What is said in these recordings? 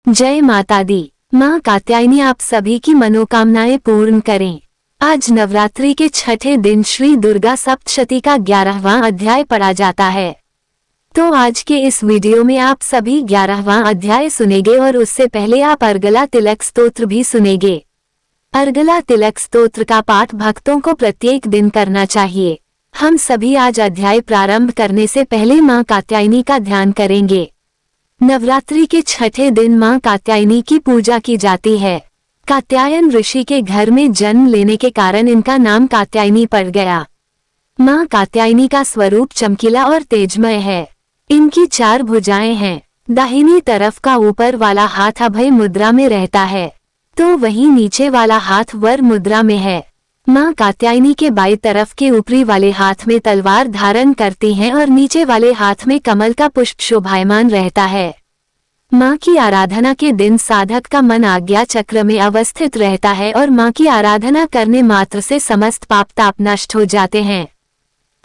जय माता दी। माँ कात्यायनी आप सभी की मनोकामनाएं पूर्ण करें। आज नवरात्रि के छठे दिन श्री दुर्गा सप्तशती का 11वां अध्याय पढ़ा जाता है। तो आज के इस वीडियो में आप सभी 11वां अध्याय सुनेंगे और उससे पहले आप अर्गला तिलक स्तोत्र भी सुनेंगे। अर्गला तिलक स्तोत्र का पाठ भक्तों को प्रत्येक दिन करना चाहिए। हम सभी आज अध्याय प्रारंभ करने से पहले माँ कात्यायनी का ध्यान करेंगे। नवरात्रि के छठे दिन माँ कात्यायनी की पूजा की जाती है। कात्यायन ऋषि के घर में जन्म लेने के कारण इनका नाम कात्यायनी पड़ गया। माँ कात्यायनी का स्वरूप चमकीला और तेजमय है। इनकी 4 भुजाएं हैं। दाहिनी तरफ का ऊपर वाला हाथ अभय मुद्रा में रहता है, तो वहीं नीचे वाला हाथ वर मुद्रा में है। माँ कात्यायनी के बाईं तरफ के ऊपरी वाले हाथ में तलवार धारण करती हैं और नीचे वाले हाथ में कमल का पुष्प शोभायमान रहता है। माँ की आराधना के दिन साधक का मन आज्ञा चक्र में अवस्थित रहता है और माँ की आराधना करने मात्र से समस्त पाप ताप नष्ट हो जाते हैं।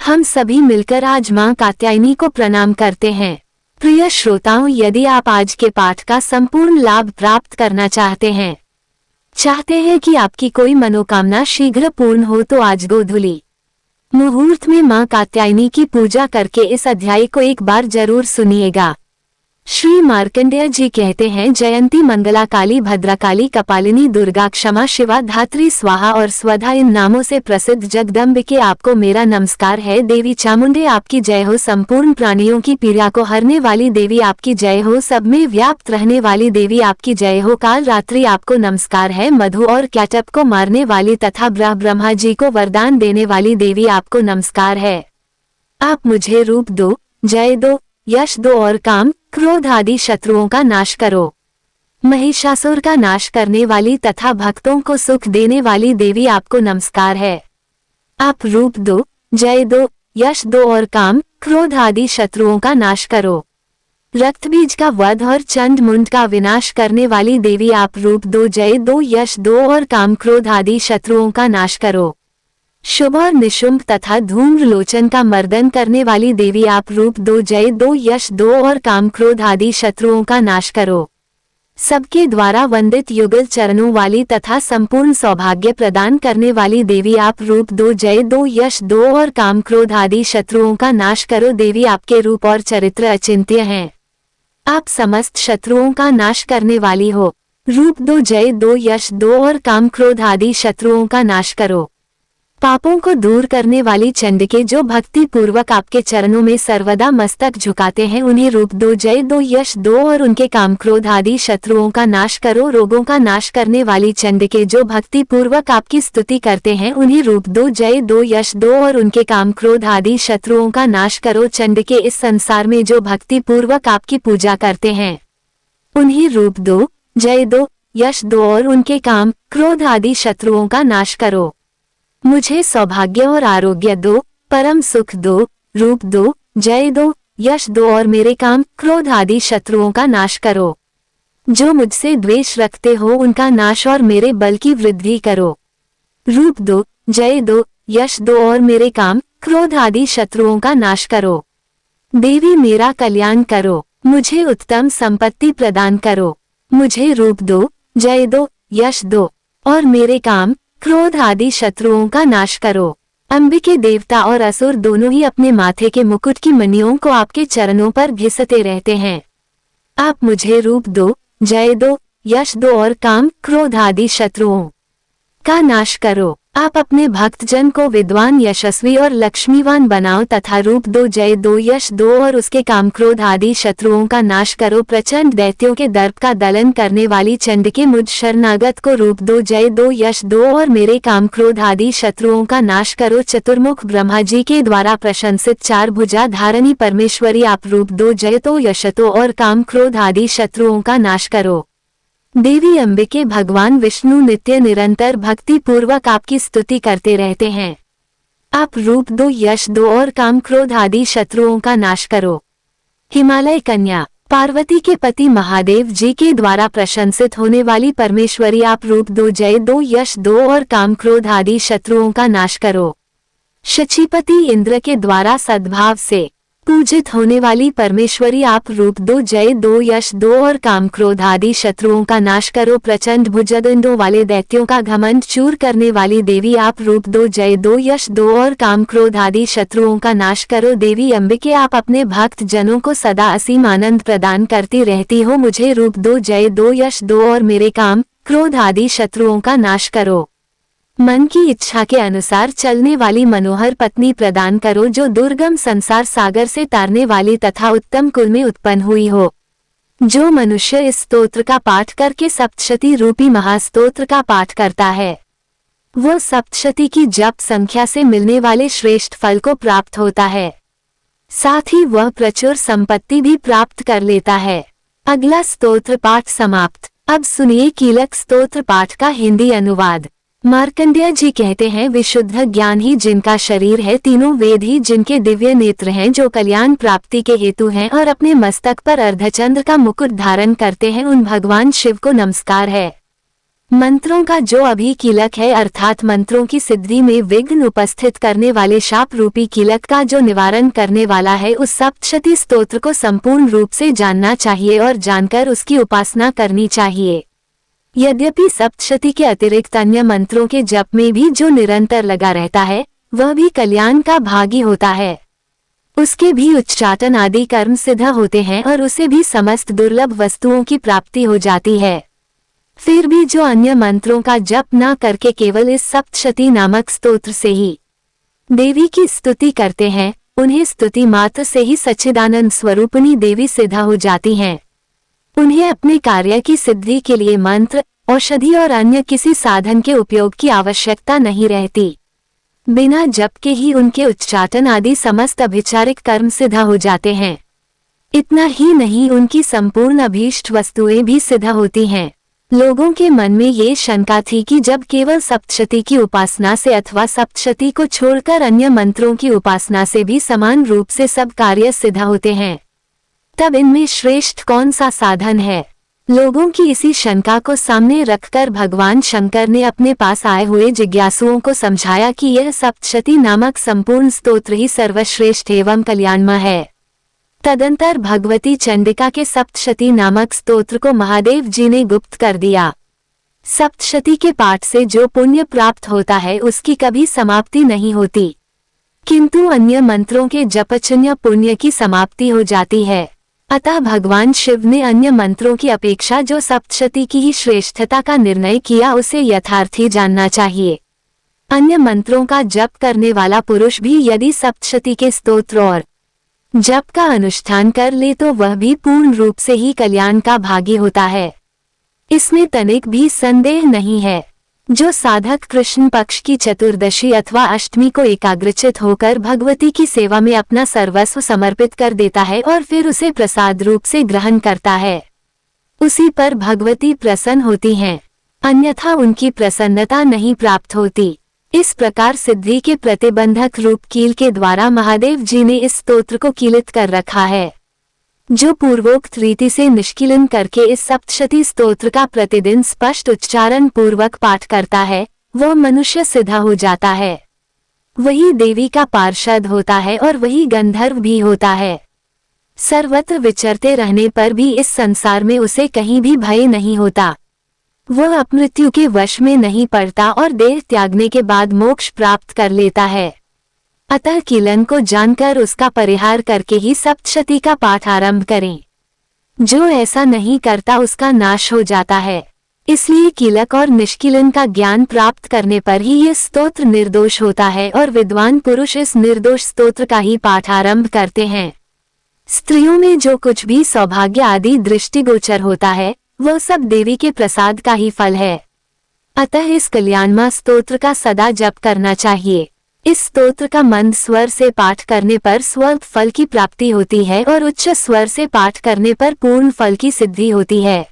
हम सभी मिलकर आज माँ कात्यायनी को प्रणाम करते हैं। प्रिय श्रोताओं, यदि आप आज के पाठ का संपूर्ण लाभ प्राप्त करना चाहते हैं कि आपकी कोई मनोकामना शीघ्र पूर्ण हो, तो आज गोधूली मुहूर्त में माँ कात्यायनी की पूजा करके इस अध्याय को एक बार जरूर सुनिएगा। श्री मार्कंडेय जी कहते हैं, जयंती मंगला काली भद्रकाली कपालिनी दुर्गा क्षमा शिवा धात्री स्वाहा और स्वधा इन नामों से प्रसिद्ध जगदम्बिके आपको मेरा नमस्कार है। देवी चामुंडे आपकी जय हो। संपूर्ण प्राणियों की पीड़ा को हरने वाली देवी आपकी जय हो। सब में व्याप्त रहने वाली देवी आपकी जय हो। काल रात्रि आपको नमस्कार है। मधु और कैटअप को मारने वाली तथा ब्रह्मा जी को वरदान देने वाली देवी आपको नमस्कार है। आप मुझे रूप दो, जय दो, यश दो और काम क्रोध आदि शत्रुओं का नाश करो। महिषासुर का नाश करने वाली तथा भक्तों को सुख देने वाली देवी आपको नमस्कार है। आप रूप दो, जय दो, यश दो और काम क्रोध आदि शत्रुओं का नाश करो। रक्तबीज का वध और चंड मुंड का विनाश करने वाली देवी आप रूप दो, जय दो, यश दो और काम क्रोध आदि शत्रुओं का नाश करो। शुभ और निशुंभ तथा धूम्रलोचन का मर्दन करने वाली देवी आप रूप दो, जय दो, यश दो और काम क्रोध आदि शत्रुओं का नाश करो। सबके द्वारा वंदित युगल चरणों वाली तथा संपूर्ण सौभाग्य प्रदान करने वाली देवी आप रूप दो, जय दो, यश दो और काम क्रोध आदि शत्रुओं का नाश करो। देवी आपके रूप और चरित्र अचिंत्य हैं। आप समस्त शत्रुओं का नाश करने वाली हो। रूप दो, जय दो, यश दो और काम क्रोध आदि शत्रुओं का नाश करो। पापों को दूर करने वाली चंडिके जो भक्ति पूर्वक आपके चरणों में सर्वदा मस्तक झुकाते हैं, उन्हें रूप दो, जय दो, यश दो और उनके काम क्रोध आदि शत्रुओं का नाश करो। रोगों का नाश करने वाली चंडिके जो भक्ति पूर्वक आपकी स्तुति करते हैं, उन्हें रूप दो, जय दो, यश दो और उनके काम क्रोध आदि शत्रुओं का नाश करो। चंडिके इस संसार में जो भक्ति पूर्वक आपकी पूजा करते हैं, उन्हें रूप दो, जय दो, यश दो और उनके काम क्रोध आदि शत्रुओं का नाश करो। मुझे सौभाग्य और आरोग्य दो, परम सुख दो। रूप दो, जय दो, यश दो और मेरे काम क्रोध आदि शत्रुओं का नाश करो। जो मुझसे द्वेष रखते हो उनका नाश और मेरे बल की वृद्धि करो। रूप दो, जय दो, यश दो और मेरे काम क्रोध आदि शत्रुओं का नाश करो। देवी मेरा कल्याण करो, मुझे उत्तम संपत्ति प्रदान करो। मुझे रूप दो, जय दो, यश दो और मेरे काम क्रोध आदि शत्रुओं का नाश करो। अंबिके देवता और असुर दोनों ही अपने माथे के मुकुट की मणियों को आपके चरणों पर घिसते रहते हैं। आप मुझे रूप दो, जय दो, यश दो और काम क्रोध आदि शत्रुओं का नाश करो। आप अपने भक्तजन को विद्वान, यशस्वी और लक्ष्मीवान बनाओ तथा रूप दो, जय दो, यश दो और उसके काम क्रोध आदि शत्रुओं का नाश करो। प्रचंड दैत्यों के दर्प का दलन करने वाली चंडिके मुझ शरणागत को रूप दो, जय दो, यश दो और मेरे काम क्रोध आदि शत्रुओं का नाश करो। चतुर्मुख ब्रह्मा जी के द्वारा प्रशंसित 4 भुजा धारणी परमेश्वरी आप रूप दो, जय तो, यश तो और काम क्रोध आदि शत्रुओं का नाश करो। देवी अंबिके भगवान विष्णु नित्य निरंतर भक्ति पूर्वक आपकी स्तुति करते रहते हैं। आप रूप दो, यश दो और काम क्रोध आदि शत्रुओं का नाश करो। हिमालय कन्या पार्वती के पति महादेव जी के द्वारा प्रशंसित होने वाली परमेश्वरी आप रूप दो, जय दो, यश दो और काम क्रोध आदि शत्रुओं का नाश करो। शचीपति इंद्र के द्वारा सद्भाव से पूजित होने वाली परमेश्वरी आप रूप दो, जय दो, यश दो और काम क्रोध आदि शत्रुओं का नाश करो। प्रचंड भुजदंडों वाले दैत्यों का घमंड चूर करने वाली देवी आप रूप दो, जय दो, यश दो और काम क्रोध आदि शत्रुओं का नाश करो। देवी अंबिके आप अपने भक्त जनों को सदा असीम आनंद प्रदान करती रहती हो। मुझे रूप दो, जय दो, यश दो और मेरे काम क्रोध आदि शत्रुओं का नाश करो। मन की इच्छा के अनुसार चलने वाली मनोहर पत्नी प्रदान करो, जो दुर्गम संसार सागर से तारने वाली तथा उत्तम कुल में उत्पन्न हुई हो। जो मनुष्य इस स्तोत्र का पाठ करके सप्तशती रूपी महास्तोत्र का पाठ करता है, वो सप्तशती की जप संख्या से मिलने वाले श्रेष्ठ फल को प्राप्त होता है। साथ ही वह प्रचुर संपत्ति भी प्राप्त कर लेता है। अगला स्तोत्र पाठ समाप्त। अब सुनिए कीलक स्तोत्र पाठ का हिंदी अनुवाद। मार्कंडेय जी कहते हैं, विशुद्ध ज्ञान ही जिनका शरीर है, तीनों वेद ही जिनके दिव्य नेत्र हैं, जो कल्याण प्राप्ति के हेतु हैं और अपने मस्तक पर अर्धचंद्र का मुकुट धारण करते हैं, उन भगवान शिव को नमस्कार है। मंत्रों का जो अभी कीलक है, अर्थात मंत्रों की सिद्धि में विघ्न उपस्थित करने वाले शाप रूपी कीलक का जो निवारण करने वाला है, उस सप्तशती स्तोत्र को संपूर्ण रूप से जानना चाहिए और जानकर उसकी उपासना करनी चाहिए। यद्यपि सप्तशती के अतिरिक्त अन्य मंत्रों के जप में भी जो निरंतर लगा रहता है, वह भी कल्याण का भागी होता है। उसके भी उच्चाटन आदि कर्म सिद्ध होते हैं और उसे भी समस्त दुर्लभ वस्तुओं की प्राप्ति हो जाती है। फिर भी जो अन्य मंत्रों का जप न करके केवल इस सप्तशती नामक स्तोत्र से ही देवी की स्तुति करते हैं, उन्हें स्तुति मात्र से ही सच्चिदानंद स्वरूपिणी देवी सिद्ध हो जाती हैं। उन्हें अपने कार्य की सिद्धि के लिए मंत्र, औषधि और अन्य किसी साधन के उपयोग की आवश्यकता नहीं रहती। बिना जप के ही उनके उच्चाटन आदि समस्त अभिचारिक कर्म सिद्ध हो जाते हैं। इतना ही नहीं, उनकी संपूर्ण अभीष्ट वस्तुएं भी सिद्ध होती हैं। लोगों के मन में ये शंका थी कि जब केवल सप्तशती की उपासना से अथवा सप्तशती को छोड़कर अन्य मंत्रों की उपासना से भी समान रूप से सब कार्य सिद्ध होते हैं, तब इनमें श्रेष्ठ कौन सा साधन है। लोगों की इसी शंका को सामने रखकर भगवान शंकर ने अपने पास आए हुए जिज्ञासुओं को समझाया कि यह सप्तशती नामक संपूर्ण स्तोत्र ही सर्वश्रेष्ठ एवं कल्याणमय है। तदंतर भगवती चंडिका के सप्तशती नामक स्तोत्र को महादेव जी ने गुप्त कर दिया। सप्तशती के पाठ से जो पुण्य प्राप्त होता है, उसकी कभी समाप्ति नहीं होती, किंतु अन्य मंत्रों के जपचन्य पुण्य की समाप्ति हो जाती है। अतः भगवान शिव ने अन्य मंत्रों की अपेक्षा जो सप्तशती की ही श्रेष्ठता का निर्णय किया, उसे यथार्थी जानना चाहिए। अन्य मंत्रों का जप करने वाला पुरुष भी यदि सप्तशती के स्तोत्र और जप का अनुष्ठान कर ले, तो वह भी पूर्ण रूप से ही कल्याण का भागी होता है। इसमें तनिक भी संदेह नहीं है। जो साधक कृष्ण पक्ष की चतुर्दशी अथवा अष्टमी को एकाग्रचित होकर भगवती की सेवा में अपना सर्वस्व समर्पित कर देता है और फिर उसे प्रसाद रूप से ग्रहण करता है, उसी पर भगवती प्रसन्न होती हैं, अन्यथा उनकी प्रसन्नता नहीं प्राप्त होती। इस प्रकार सिद्धि के प्रतिबंधक रूप कील के द्वारा महादेव जी ने इस स्तोत्र को कीलित कर रखा है। जो पूर्वोक्त रीति से निष्कीलन करके इस सप्तशती स्तोत्र का प्रतिदिन स्पष्ट उच्चारण पूर्वक पाठ करता है, वह मनुष्य सिद्ध हो जाता है। वही देवी का पार्षद होता है और वही गंधर्व भी होता है। सर्वत्र विचरते रहने पर भी इस संसार में उसे कहीं भी भय नहीं होता। वह अपमृत्यु के वश में नहीं पड़ता और देह त्यागने के बाद मोक्ष प्राप्त कर लेता है। अतः कीलन को जानकर उसका परिहार करके ही सप्तशती का पाठ आरंभ करें। जो ऐसा नहीं करता उसका नाश हो जाता है। इसलिए कीलक और निष्कीलन का ज्ञान प्राप्त करने पर ही यह स्तोत्र निर्दोष होता है और विद्वान पुरुष इस निर्दोष स्तोत्र का ही पाठ आरंभ करते हैं। स्त्रियों में जो कुछ भी सौभाग्य आदि दृष्टिगोचर होता है, वह सब देवी के प्रसाद का ही फल है। अतः इस कल्याणमय स्तोत्र का सदा जप करना चाहिए। इस स्तोत्र का मंद स्वर से पाठ करने पर स्वल्प फल की प्राप्ति होती है और उच्च स्वर से पाठ करने पर पूर्ण फल की सिद्धि होती है।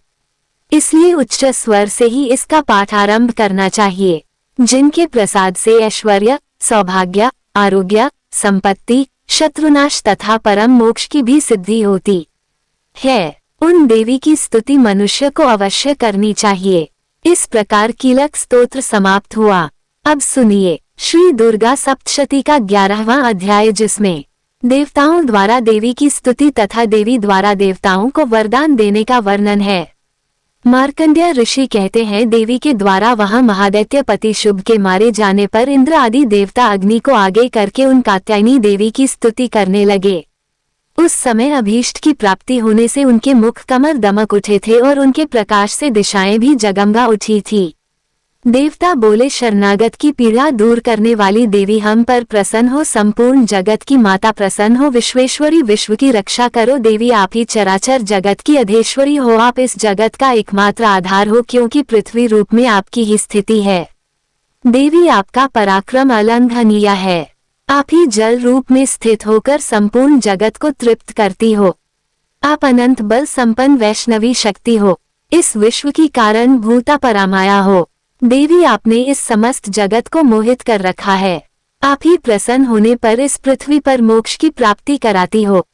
इसलिए उच्च स्वर से ही इसका पाठ आरंभ करना चाहिए। जिनके प्रसाद से ऐश्वर्य, सौभाग्य, आरोग्य, संपत्ति, शत्रुनाश तथा परम मोक्ष की भी सिद्धि होती है, उन देवी की स्तुति मनुष्य को अवश्य करनी चाहिए। इस प्रकार कीलक स्तोत्र समाप्त हुआ। अब सुनिए श्री दुर्गा सप्तशती का 11वां अध्याय, जिसमें देवताओं द्वारा देवी की स्तुति तथा देवी द्वारा देवताओं को वरदान देने का वर्णन है। मार्कंडेय ऋषि कहते हैं, देवी के द्वारा वहां महादैत्य पति शुभ के मारे जाने पर इंद्र आदि देवता अग्नि को आगे करके उन कात्यायनी देवी की स्तुति करने लगे। उस समय अभीष्ट की प्राप्ति होने से उनके मुख कमर दमक उठे थे और उनके प्रकाश से दिशाएं भी जगमगा उठी थी। देवता बोले, शरणागत की पीड़ा दूर करने वाली देवी हम पर प्रसन्न हो, संपूर्ण जगत की माता प्रसन्न हो, विश्वेश्वरी विश्व की रक्षा करो। देवी आप ही चराचर जगत की अधीश्वरी हो, आप इस जगत का एकमात्र आधार हो, क्योंकि पृथ्वी रूप में आपकी ही स्थिति है। देवी आपका पराक्रम अलंघनीय है, आप ही जल रूप में स्थित होकर संपूर्ण जगत को तृप्त करती हो। आप अनंत बल संपन्न वैष्णवी शक्ति हो, इस विश्व की कारण भूता परामाया हो। देवी आपने इस समस्त जगत को मोहित कर रखा है, आप ही प्रसन्न होने पर इस पृथ्वी पर मोक्ष की प्राप्ति कराती हो।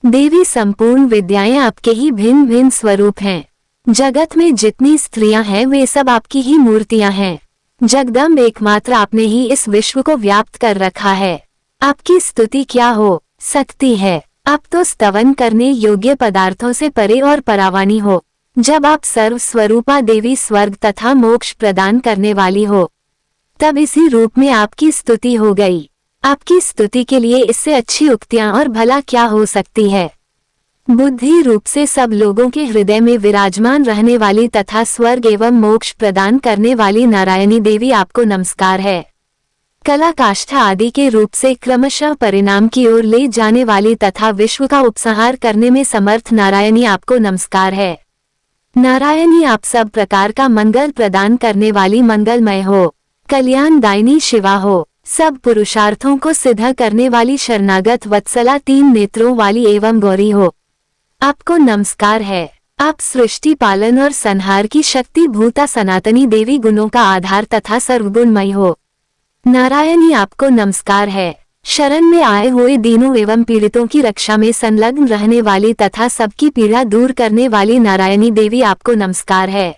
देवी संपूर्ण विद्याएं आपके ही भिन्न भिन्न स्वरूप हैं। जगत में जितनी स्त्रियां हैं वे सब आपकी ही मूर्तियां हैं। जगदम्ब एकमात्र आपने ही इस विश्व को व्याप्त कर रखा है। आपकी स्तुति क्या हो सकती है, आप तो स्तवन करने योग्य पदार्थों से परे और परावानी हो। जब आप सर्व स्वरूपा देवी स्वर्ग तथा मोक्ष प्रदान करने वाली हो, तब इसी रूप में आपकी स्तुति हो गई। आपकी स्तुति के लिए इससे अच्छी उक्तियां और भला क्या हो सकती है। बुद्धि रूप से सब लोगों के हृदय में विराजमान रहने वाली तथा स्वर्ग एवं मोक्ष प्रदान करने वाली नारायणी देवी आपको नमस्कार है। कला काष्ठा आदि के रूप से क्रमशः परिणाम की ओर ले जाने वाली तथा विश्व का उपसंहार करने में समर्थ नारायणी आपको नमस्कार है। नारायणी आप सब प्रकार का मंगल प्रदान करने वाली मंगलमय हो, कल्याणदायिनी शिवा हो, सब पुरुषार्थों को सिद्ध करने वाली शरणागत वत्सला, तीन नेत्रों वाली एवं गौरी हो। आपको नमस्कार है। आप सृष्टि पालन और संहार की शक्ति भूता सनातनी देवी, गुणों का आधार तथा सर्वगुणमय हो। नारायणी आपको नमस्कार है। शरण में आए हुए दीनों एवं पीड़ितों की रक्षा में संलग्न रहने वाली तथा सबकी पीड़ा दूर करने वाली नारायणी देवी आपको नमस्कार है।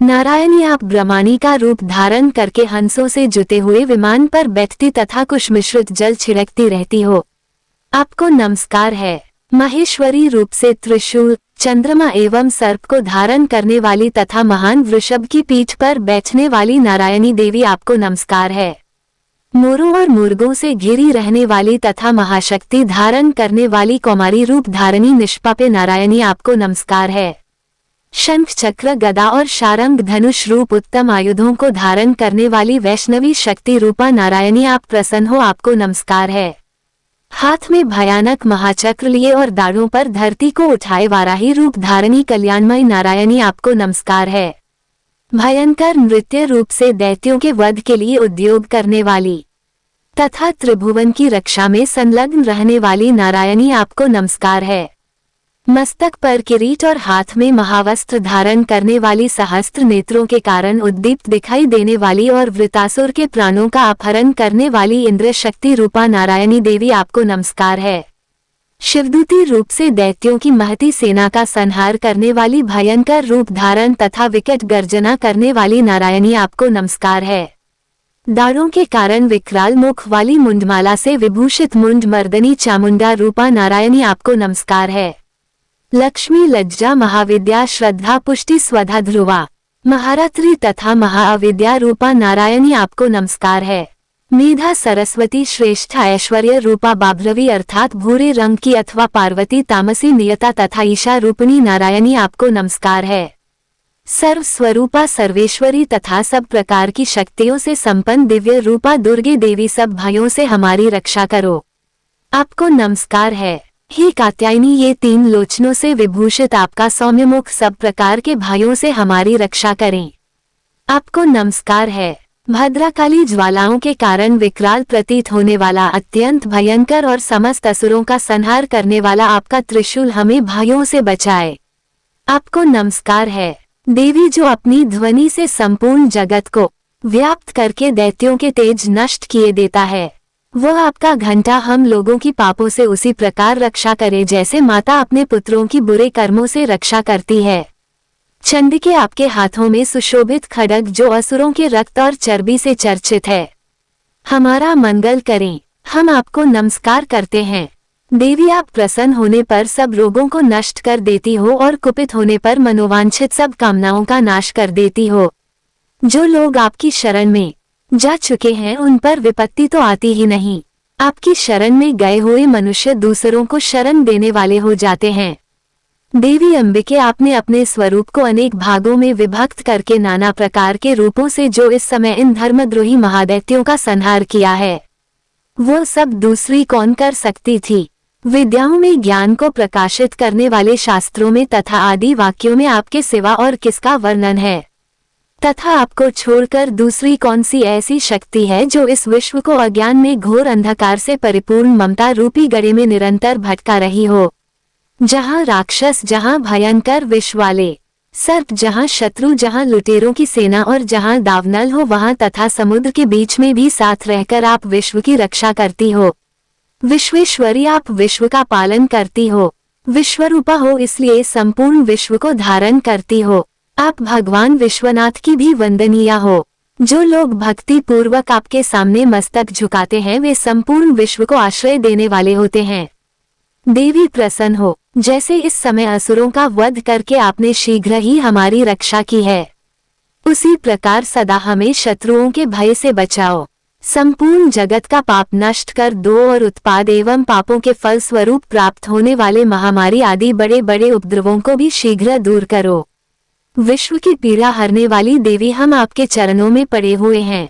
नारायणी आप ब्रह्माणी का रूप धारण करके हंसों से जुते हुए विमान पर बैठती तथा कुश मिश्रित जल छिड़कती रहती हो। आपको नमस्कार है। महेश्वरी रूप से त्रिशूल, चंद्रमा एवं सर्प को धारण करने वाली तथा महान वृषभ की पीठ पर बैठने वाली नारायणी देवी आपको नमस्कार है। मोरों और मुर्गों से घिरी रहने वाली तथा महाशक्ति धारण करने वाली कौमारी रूप धारणी निष्पापे नारायणी आपको नमस्कार है। शंख चक्र गदा और शारंग धनुष रूप उत्तम आयुधों को धारण करने वाली वैष्णवी शक्ति रूपा नारायणी आप प्रसन्न हो, आपको नमस्कार है। हाथ में भयानक महाचक्र लिए और दाढ़ों पर धरती को उठाए वाराही रूप धारणी कल्याणमयी नारायणी आपको नमस्कार है। भयंकर नृत्य रूप से दैत्यों के वध के लिए उद्योग करने वाली तथा त्रिभुवन की रक्षा में संलग्न रहने वाली नारायणी आपको नमस्कार है। मस्तक पर किरीट और हाथ में महावस्त्र धारण करने वाली, सहस्त्र नेत्रों के कारण उद्दीप्त दिखाई देने वाली और वृतासुर के प्राणों का अपहरण करने वाली इंद्र शक्ति रूपा नारायणी देवी आपको नमस्कार है। शिवदूती रूप से दैत्यों की महती सेना का संहार करने वाली, भयंकर रूप धारण तथा विकट गर्जना करने वाली नारायणी आपको नमस्कार है। दाढ़ों के कारण विकराल मुख वाली मुंडमाला से विभूषित मुंड मर्दनी चामुंडा रूपा नारायणी आपको नमस्कार है। लक्ष्मी, लज्जा, महाविद्या, श्रद्धा, पुष्टि, स्वधा, ध्रुवा, महारात्रि तथा महाअविद्या रूपा नारायणी आपको नमस्कार है। मेधा, सरस्वती, श्रेष्ठ, ऐश्वर्य रूपा बाभ्रवी अर्थात भूरे रंग की अथवा पार्वती, तामसी, नियता तथा ईशा रूपिणी नारायणी आपको नमस्कार है। सर्व स्वरूपा सर्वेश्वरी तथा सब प्रकार की शक्तियों से संपन्न दिव्य रूपा दुर्गे देवी, सब भयों से हमारी रक्षा करो, आपको नमस्कार है। हे कात्यायनी, ये तीन लोचनों से विभूषित आपका सौम्य मुख सब प्रकार के भयों से हमारी रक्षा करें, आपको नमस्कार है। भद्रकाली, ज्वालाओं के कारण विकराल प्रतीत होने वाला, अत्यंत भयंकर और समस्त असुरों का संहार करने वाला आपका त्रिशूल हमें भयों से बचाए, आपको नमस्कार है। देवी, जो अपनी ध्वनि से संपूर्ण जगत को व्याप्त करके दैत्यों के तेज नष्ट किए देता है, वह आपका घंटा हम लोगों की पापों से उसी प्रकार रक्षा करे जैसे माता अपने पुत्रों की बुरे कर्मों से रक्षा करती है। चंडिके, आपके हाथों में सुशोभित खड्ग जो असुरों के रक्त और चर्बी से चर्चित है, हमारा मंगल करें, हम आपको नमस्कार करते हैं। देवी, आप प्रसन्न होने पर सब रोगों को नष्ट कर देती हो और कुपित होने पर मनोवांछित सब कामनाओं का नाश कर देती हो। जो लोग आपकी शरण में जा चुके हैं उन पर विपत्ति तो आती ही नहीं। आपकी शरण में गए हुए मनुष्य दूसरों को शरण देने वाले हो जाते हैं। देवी अंबिके, आपने अपने स्वरूप को अनेक भागों में विभक्त करके नाना प्रकार के रूपों से जो इस समय इन धर्मद्रोही महादैत्यों का संहार किया है, वो सब दूसरी कौन कर सकती थी। विद्याओं में ज्ञान को प्रकाशित करने वाले शास्त्रों में तथा आदि वाक्यों में आपके सिवा और किसका वर्णन है, तथा आपको छोड़कर दूसरी कौन सी ऐसी शक्ति है जो इस विश्व को अज्ञान में घोर अंधकार से परिपूर्ण ममता रूपी गड़े में निरंतर भटका रही हो। जहाँ राक्षस, जहाँ भयंकर विष वाले सर्प, जहाँ शत्रु, जहाँ लुटेरों की सेना और जहाँ दावनल हो वहाँ तथा समुद्र के बीच में भी साथ रहकर आप विश्व की रक्षा करती हो। विश्वेश्वरी, आप विश्व का पालन करती हो। विश्वरूपा हो, इसलिए संपूर्ण विश्व को धारण करती हो। आप भगवान विश्वनाथ की भी वंदनीय हो। जो लोग भक्ति पूर्वक आपके सामने मस्तक झुकाते हैं वे संपूर्ण विश्व को आश्रय देने वाले होते हैं। देवी, प्रसन्न हो। जैसे इस समय असुरों का वध करके आपने शीघ्र ही हमारी रक्षा की है, उसी प्रकार सदा हमें शत्रुओं के भय से बचाओ। संपूर्ण जगत का पाप नष्ट कर दो और उत्पाद एवं पापों के फल स्वरूप प्राप्त होने वाले महामारी आदि बड़े बड़े उपद्रवों को भी शीघ्र दूर करो। विश्व की पीड़ा हरने वाली देवी, हम आपके चरणों में पड़े हुए हैं,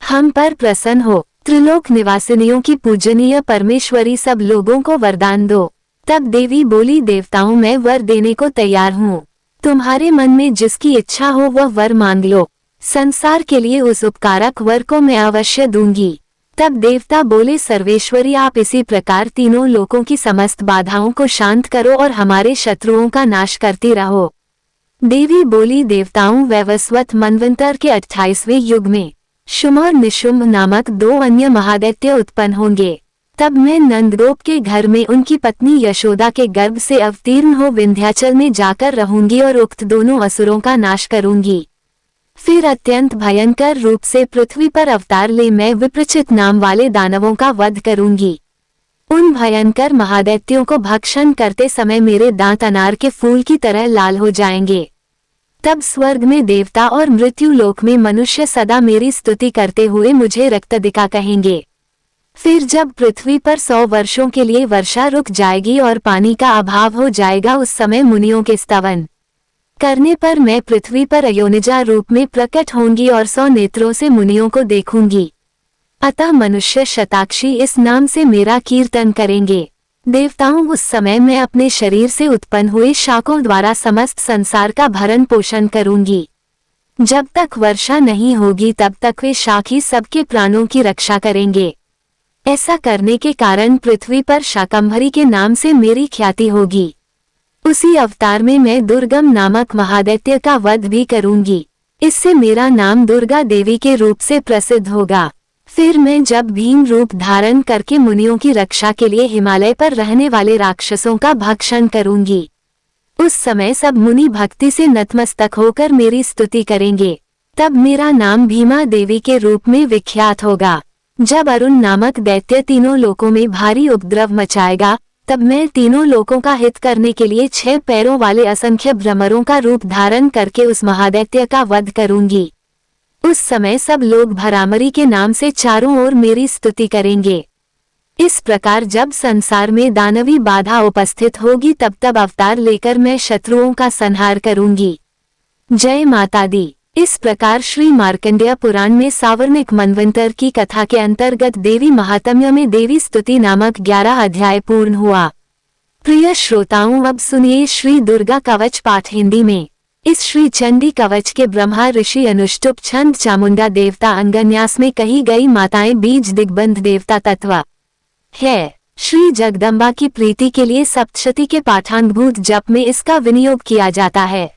हम पर प्रसन्न हो। त्रिलोक निवासिनियों की पूजनीय परमेश्वरी, सब लोगों को वरदान दो। तब देवी बोली, देवताओं, मैं वर देने को तैयार हूँ। तुम्हारे मन में जिसकी इच्छा हो वह वर मांग लो। संसार के लिए उस उपकारक वर को मैं अवश्य दूंगी। तब देवता बोले, सर्वेश्वरी, आप इसी प्रकार तीनों लोकों की समस्त बाधाओं को शांत करो और हमारे शत्रुओं का नाश करती रहो। देवी बोली, देवताओं, वैवस्वत मनवंतर के 28वें युग में शुंभ और निशुंभ नामक 2 अन्य महादैत्य उत्पन्न होंगे। तब मैं नंदगोप के घर में उनकी पत्नी यशोदा के गर्भ से अवतीर्ण हो विंध्याचल में जाकर रहूंगी और उक्त दोनों असुरों का नाश करूंगी। फिर अत्यंत भयंकर रूप से पृथ्वी पर अवतार ले मैं विप्रचित नाम वाले दानवों का वध करूंगी। उन भयंकर महादैत्यों को भक्षण करते समय मेरे दांत अनार के फूल की तरह लाल हो जाएंगे। तब स्वर्ग में देवता और मृत्यु लोक में मनुष्य सदा मेरी स्तुति करते हुए मुझे रक्तदिका कहेंगे। फिर जब पृथ्वी पर 100 वर्षों के लिए वर्षा रुक जाएगी और पानी का अभाव हो जाएगा, उस समय मुनियों के स्तवन करने पर मैं पृथ्वी पर अयोनिजा रूप में प्रकट होंगी और 100 नेत्रों से मुनियों को देखूंगी। अतः मनुष्य शताक्षी इस नाम से मेरा कीर्तन करेंगे। देवताओं, उस समय मैं अपने शरीर से उत्पन्न हुए शाकों द्वारा समस्त संसार का भरण पोषण करूंगी। जब तक वर्षा नहीं होगी तब तक वे शाक ही सबके प्राणों की रक्षा करेंगे। ऐसा करने के कारण पृथ्वी पर शाकंभरी के नाम से मेरी ख्याति होगी। उसी अवतार में मैं दुर्गम नामक महादैत्य का वध भी करूंगी। इससे मेरा नाम दुर्गा देवी के रूप से प्रसिद्ध होगा। फिर मैं जब भीम रूप धारण करके मुनियों की रक्षा के लिए हिमालय पर रहने वाले राक्षसों का भक्षण करूंगी, उस समय सब मुनि भक्ति से नतमस्तक होकर मेरी स्तुति करेंगे। तब मेरा नाम भीमा देवी के रूप में विख्यात होगा। जब अरुण नामक दैत्य तीनों लोकों में भारी उपद्रव मचाएगा, तब मैं तीनों लोकों का हित करने के लिए 6 पैरों वाले असंख्य भ्रमरों का रूप धारण करके उस महादैत्य का वध करूंगी। उस समय सब लोग भरामरी के नाम से चारों ओर मेरी स्तुति करेंगे। इस प्रकार जब संसार में दानवी बाधा उपस्थित होगी तब तब अवतार लेकर मैं शत्रुओं का संहार करूंगी। जय माता दी। इस प्रकार श्री मार्कंडेय पुराण में सावर्णिक मनवंतर की कथा के अंतर्गत देवी महात्म्य में देवी स्तुति नामक 11 अध्याय पूर्ण हुआ। प्रिय श्रोताओं, अब सुनिए श्री दुर्गा कवच पाठ हिंदी में। इस श्री चंडी कवच के ब्रह्मा ऋषि अनुष्टुप छंद चामुंडा देवता अंगन्यास में कही गई माताएं बीज दिग्बंध देवता तत्व है। श्री जगदम्बा की प्रीति के लिए सप्तशती के पाठांगभूत जप में इसका विनियोग किया जाता है।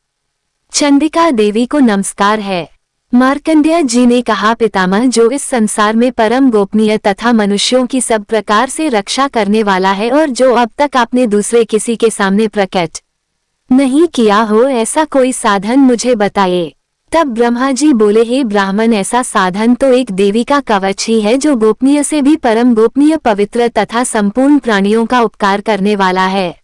चंडिका देवी को नमस्कार है। मार्कंडेय जी ने कहा, पितामह, जो इस संसार में परम गोपनीय तथा मनुष्यों की सब प्रकार से रक्षा करने वाला है और जो अब तक आपने दूसरे किसी के सामने प्रकट नहीं किया हो, ऐसा कोई साधन मुझे बताइए। तब ब्रह्मा जी बोले, हे ब्राह्मण, ऐसा साधन तो एक देवी का कवच ही है जो गोपनीय से भी परम गोपनीय, पवित्र तथा संपूर्ण प्राणियों का उपकार करने वाला है।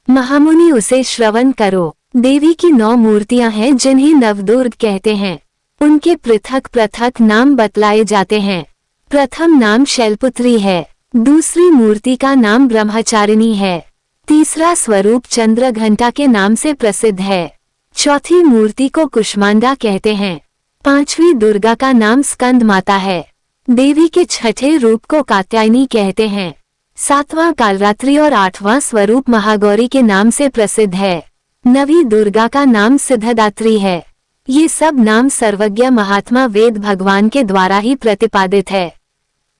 महामुनि, उसे श्रवण करो। देवी की 9 मूर्तियां हैं जिन्हें नवदुर्ग कहते हैं। उनके पृथक पृथक नाम बतलाए जाते हैं। प्रथम नाम शैलपुत्री है, दूसरी मूर्ति का नाम ब्रह्मचारिणी है, तीसरा स्वरूप चंद्रघंटा के नाम से प्रसिद्ध है, चौथी मूर्ति को कुष्मांडा कहते हैं, पांचवी दुर्गा का नाम स्कंद माता है, देवी के छठे रूप को कात्यायनी कहते हैं, सातवां कालरात्रि और आठवां स्वरूप महागौरी के नाम से प्रसिद्ध है, नवी दुर्गा का नाम सिद्धदात्री है। ये सब नाम सर्वज्ञ महात्मा वेद भगवान के द्वारा ही प्रतिपादित है।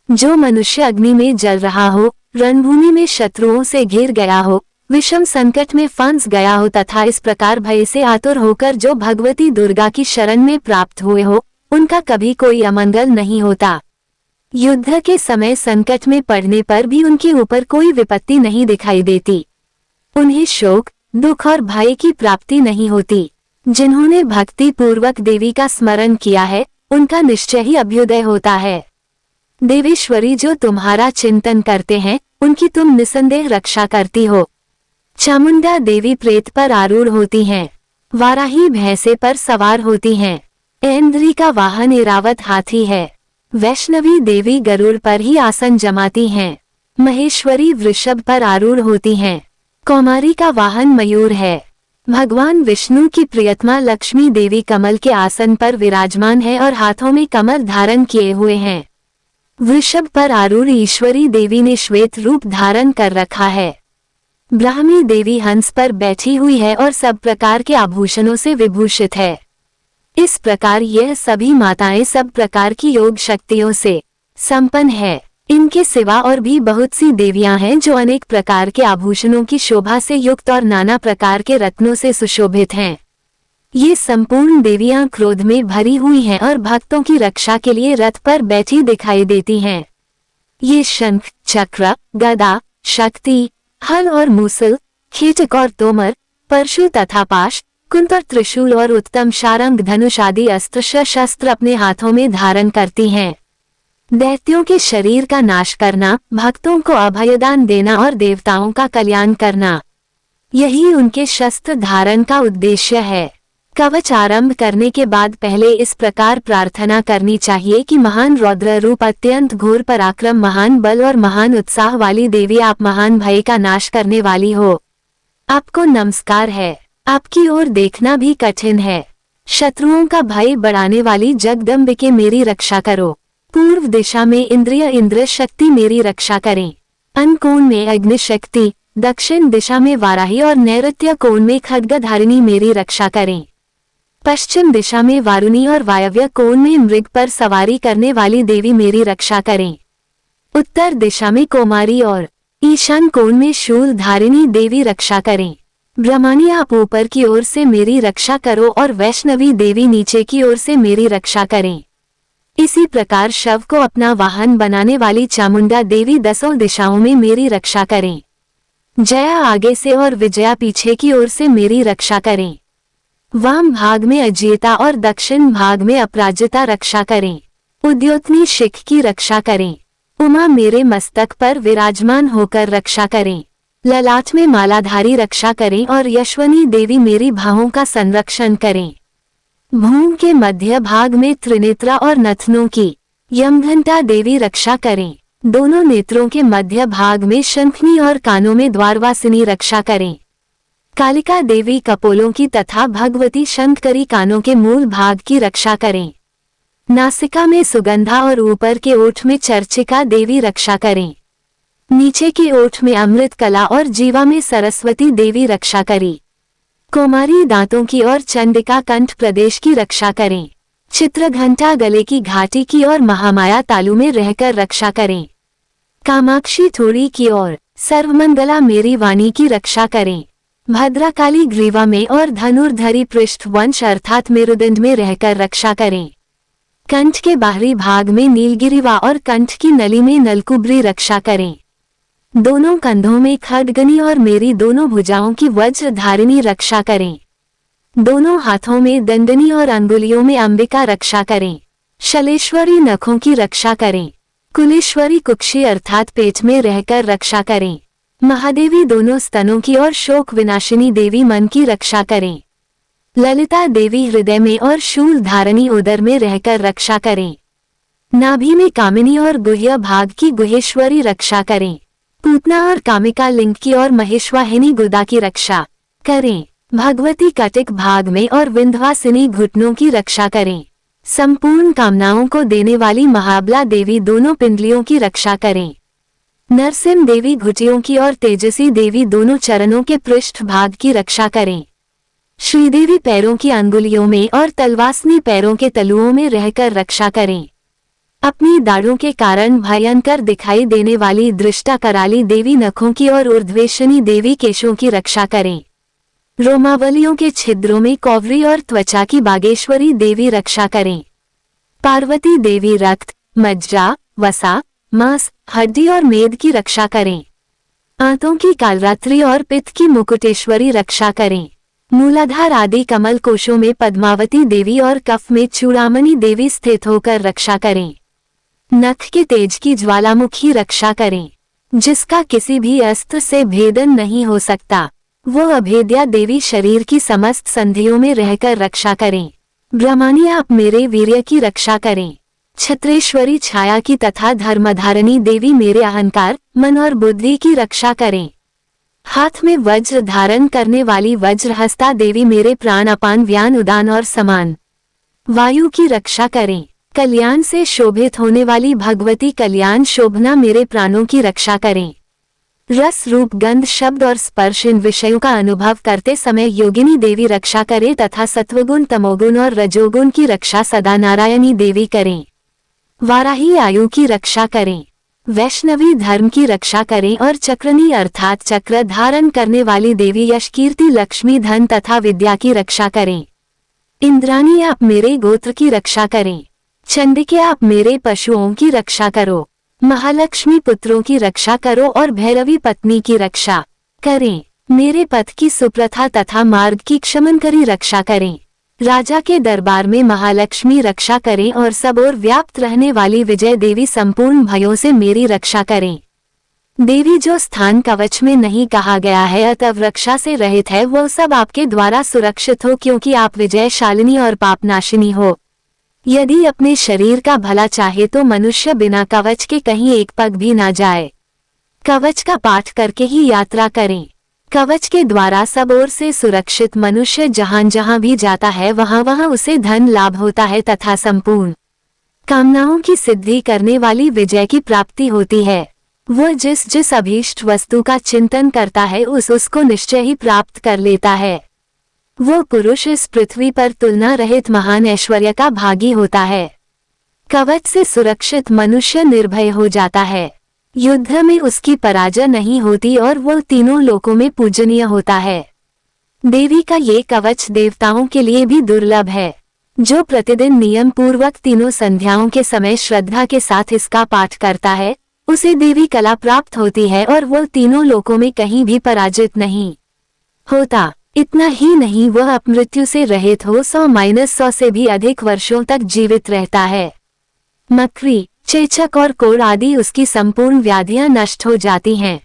जो मनुष्य अग्नि में जल रहा हो, रणभूमि में शत्रुओं से घिर गया हो, विषम संकट में फंस गया हो तथा इस प्रकार भय से आतुर होकर जो भगवती दुर्गा की शरण में प्राप्त हुए हो, उनका कभी कोई अमंगल नहीं होता। युद्ध के समय संकट में पड़ने पर भी उनके ऊपर कोई विपत्ति नहीं दिखाई देती। उन्हें शोक, दुख और भय की प्राप्ति नहीं होती। जिन्होंने भक्ति पूर्वक देवी का स्मरण किया है, उनका निश्चय ही अभ्युदय होता है। देवेश्वरी, जो तुम्हारा चिंतन करते हैं, उनकी तुम निसंदेह रक्षा करती हो। चामुंडा देवी प्रेत पर आरूढ़ होती हैं, वाराही भैंसे पर सवार होती हैं, ऐन्द्री का वाहन ऐरावत हाथी है, वैष्णवी देवी गरुड़ पर ही आसन जमाती हैं, महेश्वरी वृषभ पर आरूढ़ होती हैं, कौमारी का वाहन मयूर है, भगवान विष्णु की प्रियतमा लक्ष्मी देवी कमल के आसन पर विराजमान है और हाथों में कमल धारण किए हुए हैं। वृषभ पर आरूढ़ ईश्वरी देवी ने श्वेत रूप धारण कर रखा है। ब्राह्मी देवी हंस पर बैठी हुई है और सब प्रकार के आभूषणों से विभूषित है। इस प्रकार यह सभी माताएं सब प्रकार की योग शक्तियों से संपन्न है। इनके सिवा और भी बहुत सी देवियां हैं जो अनेक प्रकार के आभूषणों की शोभा से युक्त और नाना प्रकार के रत्नों से सुशोभित हैं। ये संपूर्ण देवियां क्रोध में भरी हुई हैं और भक्तों की रक्षा के लिए रथ पर बैठी दिखाई देती हैं। ये शंख, चक्र, गदा, शक्ति, हल और मूसल, खींचक और तोमर, परशु तथा पाश, कुंत और त्रिशूल और उत्तम शारंग, धनुष आदि अस्त्र शस्त्र अपने हाथों में धारण करती हैं। दैत्यों के शरीर का नाश करना, भक्तों को अभयदान देना और देवताओं का कल्याण करना, यही उनके शस्त्र धारण का उद्देश्य है। कवच आरंभ करने के बाद पहले इस प्रकार प्रार्थना करनी चाहिए कि महान रौद्र रूप, अत्यंत घोर पराक्रम, महान बल और महान उत्साह वाली देवी, आप महान भय का नाश करने वाली हो। आपको नमस्कार है। आपकी ओर देखना भी कठिन है। शत्रुओं का भय बढ़ाने वाली जगदम्बिके, मेरी रक्षा करो। पूर्व दिशा में इंद्र शक्ति मेरी रक्षा करें। अन्न कोण में अग्नि शक्ति, दक्षिण दिशा में वाराही और नैऋत्य कोण में खड्गधारिणी मेरी रक्षा करें। पश्चिम दिशा में वारुणी और वायव्य कोण में मृग पर सवारी करने वाली देवी मेरी रक्षा करें। उत्तर दिशा में कौमारी और ईशान कोण में शूल धारिणी देवी रक्षा करें। ब्रह्मणी, आप ऊपर की ओर से मेरी रक्षा करो और वैष्णवी देवी नीचे की ओर से मेरी रक्षा करें। इसी प्रकार शव को अपना वाहन बनाने वाली चामुंडा देवी दसों दिशाओं में मेरी रक्षा करें। जया आगे से और विजया पीछे की ओर से मेरी रक्षा करें। वाम भाग में अजेता और दक्षिण भाग में अपराजिता रक्षा करें। उद्योतनी शिख की रक्षा करें। उमा मेरे मस्तक पर विराजमान होकर रक्षा करें। ललाट में मालाधारी रक्षा करें और यशवनी देवी मेरी बाहों का संरक्षण करें। भूम के मध्य भाग में त्रिनेत्रा और नथनों की यमघंटा देवी रक्षा करें। दोनों नेत्रों के मध्य भाग में शंखनी और कानों में द्वारवासिनी रक्षा करें। कालिका देवी कपोलों की तथा भगवती शंखकरी कानों के मूल भाग की रक्षा करें। नासिका में सुगंधा और ऊपर के ओठ में चर्चिका देवी रक्षा करें। नीचे के ओठ में अमृत कला और जीवा में सरस्वती देवी रक्षा करें। कौमारी दांतों की और चंडिका कंठ प्रदेश की रक्षा करें। चित्रघंटा गले की घाटी की और महामाया तालु में रहकर रक्षा करें। कामाक्षी थोड़ी की और सर्वमंगला मेरी वाणी की रक्षा करें। भद्रकाली ग्रीवा में और धनुर्धरी पृष्ठ वंश अर्थात मेरुदंड में रहकर रक्षा करें। कंठ के बाहरी भाग में नीलगिरीवा और कंठ की नली में नलकुबरी रक्षा करें। दोनों कंधों में खड्गनी और मेरी दोनों भुजाओं की वज्रधारिणी रक्षा करें। दोनों हाथों में दंडनी और अंगुलियों में अंबिका रक्षा करें। शलेश्वरी नखों की रक्षा करें। कुलेश्वरी कुक्षी अर्थात पेट में रहकर रक्षा करें। महादेवी दोनों स्तनों की और शोक विनाशिनी देवी मन की रक्षा करें। ललिता देवी हृदय में और शूल धारणी उदर में रहकर रक्षा करें। नाभि में कामिनी और गुह्य भाग की गुहेश्वरी रक्षा करें। पूतना और कामिका लिंग की और महेश्वाहिनी गुदा की रक्षा करें। भगवती कटिक भाग में और विंध्यवासिनी घुटनों की रक्षा करें। संपूर्ण कामनाओं को देने वाली महाबला देवी दोनों पिंडलियों की रक्षा करें। नरसिंह देवी घुटियों की और तेजसी देवी दोनों चरणों के पृष्ठ भाग की रक्षा करें। श्रीदेवी पैरों की अंगुलियों में और तलवासनी पैरों के तलुओं में रहकर रक्षा करें। अपनी दाढ़ों के कारण भयंकर दिखाई देने वाली दृष्टा कराली देवी नखों की और ऊर्ध्वेशनी देवी केशों की रक्षा करें। रोमावलियों के छिद्रों में कौवरी और त्वचा की बागेश्वरी देवी रक्षा करें। पार्वती देवी रक्त, मज्जा, वसा, मांस, हड्डी और मेद की रक्षा करें। आंतों की कालरात्रि और पित्त की मुकुटेश्वरी रक्षा करें। मूलाधार आदि कमल कोशों में पद्मावती देवी और कफ में चूड़ामणि देवी स्थित होकर रक्षा करें। नख के तेज की ज्वालामुखी रक्षा करें, जिसका किसी भी अस्त्र से भेदन नहीं हो सकता। वो अभेद्या देवी शरीर की समस्त संधियों में रहकर रक्षा करें। ब्रह्मानी आप मेरे वीर्य की रक्षा करें। छत्रेश्वरी छाया की तथा धर्मधारिणी देवी मेरे अहंकार, मन और बुद्धि की रक्षा करें। हाथ में वज्र धारण करने वाली वज्रहस्ता देवी मेरे प्राण अपान व्यान उदान और समान वायु की रक्षा करें। कल्याण से शोभित होने वाली भगवती कल्याण शोभना मेरे प्राणों की रक्षा करें। रस रूप गंध शब्द और स्पर्श इन विषयों का अनुभव करते समय योगिनी देवी रक्षा करे तथा सत्वगुण तमोगुण और रजोगुण की रक्षा सदा नारायणी देवी करें। वाराही आयु की रक्षा करें। वैष्णवी धर्म की रक्षा करें और चक्रनी अर्थात चक्र धारण करने वाली देवी यश कीर्ति लक्ष्मी धन तथा विद्या की रक्षा करें। इंद्राणी आप मेरे गोत्र की रक्षा करें। चंडिके आप मेरे पशुओं की रक्षा करो। महालक्ष्मी पुत्रों की रक्षा करो और भैरवी पत्नी की रक्षा करें। मेरे पथ की सुप्रथा तथा मार्ग की क्षमनकरी रक्षा करें। राजा के दरबार में महालक्ष्मी रक्षा करें और सब ओर व्याप्त रहने वाली विजय देवी संपूर्ण भयों से मेरी रक्षा करें। देवी जो स्थान कवच में नहीं कहा गया है अतः रक्षा से रहित है, वह सब आपके द्वारा सुरक्षित हो, क्योंकि आप विजयशालिनी और पापनाशिनी हो। यदि अपने शरीर का भला चाहे तो मनुष्य बिना कवच के कहीं एक पग भी ना जाए। कवच का पाठ करके ही यात्रा करें। कवच के द्वारा सब ओर से सुरक्षित मनुष्य जहां जहां भी जाता है वहां वहां उसे धन लाभ होता है तथा संपूर्ण कामनाओं की सिद्धि करने वाली विजय की प्राप्ति होती है। वह जिस जिस अभीष्ट वस्तु का चिंतन करता है उसको निश्चय ही प्राप्त कर लेता है। वो पुरुष इस पृथ्वी पर तुलना रहित महान ऐश्वर्य का भागी होता है। कवच से सुरक्षित मनुष्य निर्भय हो जाता है। युद्ध में उसकी पराजय नहीं होती और वो तीनों लोकों में पूजनीय होता है। देवी का ये कवच देवताओं के लिए भी दुर्लभ है। जो प्रतिदिन नियम पूर्वक तीनों संध्याओं के समय श्रद्धा के साथ इसका पाठ करता है उसे देवी कला प्राप्त होती है और वो तीनों लोकों में कहीं भी पराजित नहीं होता। इतना ही नहीं, वह अपमृत्यु से रहित हो 100-100 से भी अधिक वर्षों तक जीवित रहता है। मकड़ी, चेचक और कोढ़ आदि उसकी संपूर्ण व्याधियां नष्ट हो जाती हैं।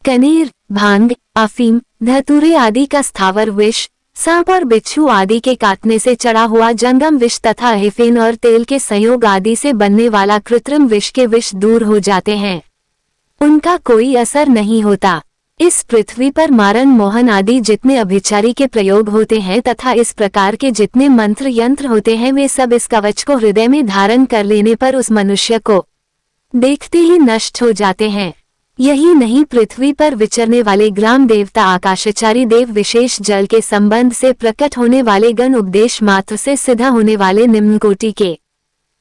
कनेर, भांग, अफीम, धतूरे आदि का स्थावर विष, सांप और बिच्छू आदि के काटने से चढ़ा हुआ जंगम विष तथा हिफेन और तेल के संयोग आदि से बनने वाला कृत्रिम विष के विष दूर हो जाते हैं। उनका कोई असर नहीं होता। इस पृथ्वी पर मारन मोहन आदि जितने अभिचारी के प्रयोग होते हैं तथा इस प्रकार के जितने मंत्र यंत्र होते हैं वे सब इस कवच को हृदय में धारण कर लेने पर उस मनुष्य को देखते ही नष्ट हो जाते हैं। यही नहीं, पृथ्वी पर विचरने वाले ग्राम देवता आकाशचारी देव विशेष जल के संबंध से प्रकट होने वाले गण उपदेश मात्र से सिद्ध होने वाले निम्न कोटि के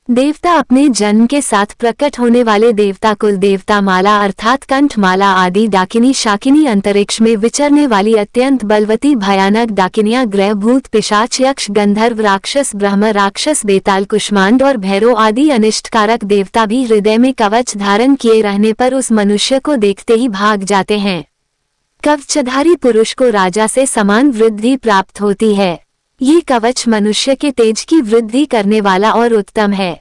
देवता अपने जन्म के साथ प्रकट होने वाले देवता कुल देवता माला अर्थात कंठ माला आदि डाकिनी शाकिनी अंतरिक्ष में विचरने वाली अत्यंत बलवती भयानक डाकिनियां ग्रह भूत पिशाच यक्ष गंधर्व राक्षस ब्रह्म राक्षस बेताल कुष्मांड और भैरव आदि अनिष्टकारक देवता भी हृदय में कवच धारण किए रहने पर उस मनुष्य को देखते ही भाग जाते हैं। कवचधारी पुरुष को राजा से समान वृद्धि प्राप्त होती है। ये कवच मनुष्य के तेज की वृद्धि करने वाला और उत्तम है।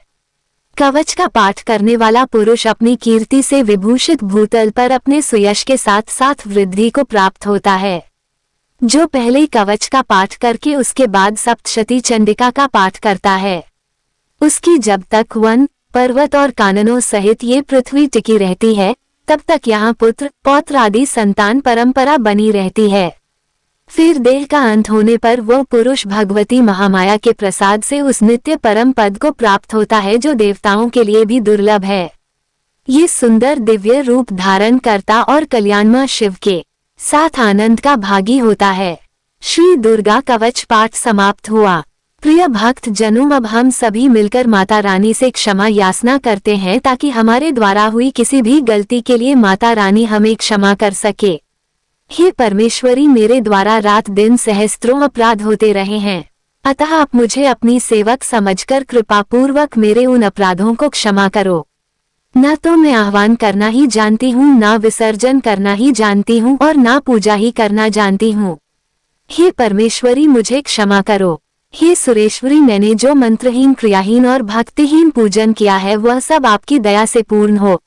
कवच का पाठ करने वाला पुरुष अपनी कीर्ति से विभूषित भूतल पर अपने सुयश के साथ साथ वृद्धि को प्राप्त होता है। जो पहले कवच का पाठ करके उसके बाद सप्तशती चंडिका का पाठ करता है, उसकी जब तक वन, पर्वत और काननों सहित ये पृथ्वी टिकी रहती है, तब तक यहाँ पुत्र, पौत्र आदि संतान परंपरा बनी रहती है। फिर देह का अंत होने पर वो पुरुष भगवती महामाया के प्रसाद से उस नित्य परम पद को प्राप्त होता है जो देवताओं के लिए भी दुर्लभ है। ये सुंदर दिव्य रूप धारण करता और कल्याणमय शिव के साथ आनंद का भागी होता है। श्री दुर्गा कवच पाठ समाप्त हुआ। प्रिय भक्त जनों, अब हम सभी मिलकर माता रानी से क्षमा याचना करते हैं ताकि हमारे द्वारा हुई किसी भी गलती के लिए माता रानी हमें क्षमा कर सके। हे परमेश्वरी, मेरे द्वारा रात दिन सहस्त्रों अपराध होते रहे हैं, अतः आप मुझे अपनी सेवक समझकर कृपापूर्वक मेरे उन अपराधों को क्षमा करो। न तो मैं आह्वान करना ही जानती हूँ, न विसर्जन करना ही जानती हूँ और न पूजा ही करना जानती हूँ। हे परमेश्वरी, मुझे क्षमा करो। हे सुरेश्वरी, मैंने जो मंत्रहीन, क्रियाहीन और भक्तिहीन पूजन किया है वह सब आपकी दया से पूर्ण हो।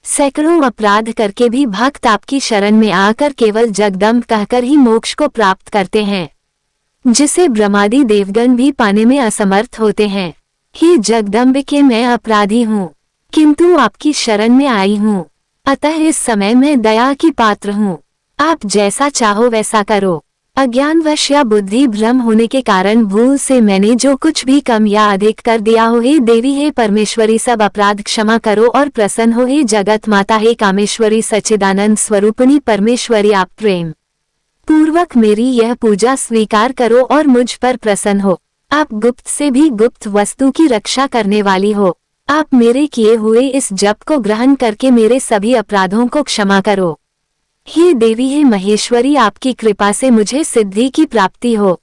सैकड़ों अपराध करके भी भक्त आपकी शरण में आकर केवल जगदम्ब कहकर ही मोक्ष को प्राप्त करते हैं, जिसे ब्रह्मादि देवगण भी पाने में असमर्थ होते हैं। हे जगदम्बिके, मैं अपराधी हूँ, किंतु आपकी शरण में आई हूँ, अतः इस समय मैं दया की पात्र हूँ। आप जैसा चाहो वैसा करो। अज्ञानवश या बुद्धि भ्रम होने के कारण भूल से मैंने जो कुछ भी कम या अधिक कर दिया हो, हे देवी, हे परमेश्वरी, सब अपराध क्षमा करो और प्रसन्न हो। हे जगत माता, हे कामेश्वरी, सच्चिदानंद स्वरूपिणी परमेश्वरी, आप प्रेम पूर्वक मेरी यह पूजा स्वीकार करो और मुझ पर प्रसन्न हो। आप गुप्त से भी गुप्त वस्तु की रक्षा करने वाली हो। आप मेरे किए हुए इस जप को ग्रहण करके मेरे सभी अपराधों को क्षमा करो। हे देवी, हे महेश्वरी, आपकी कृपा से मुझे सिद्धि की प्राप्ति हो।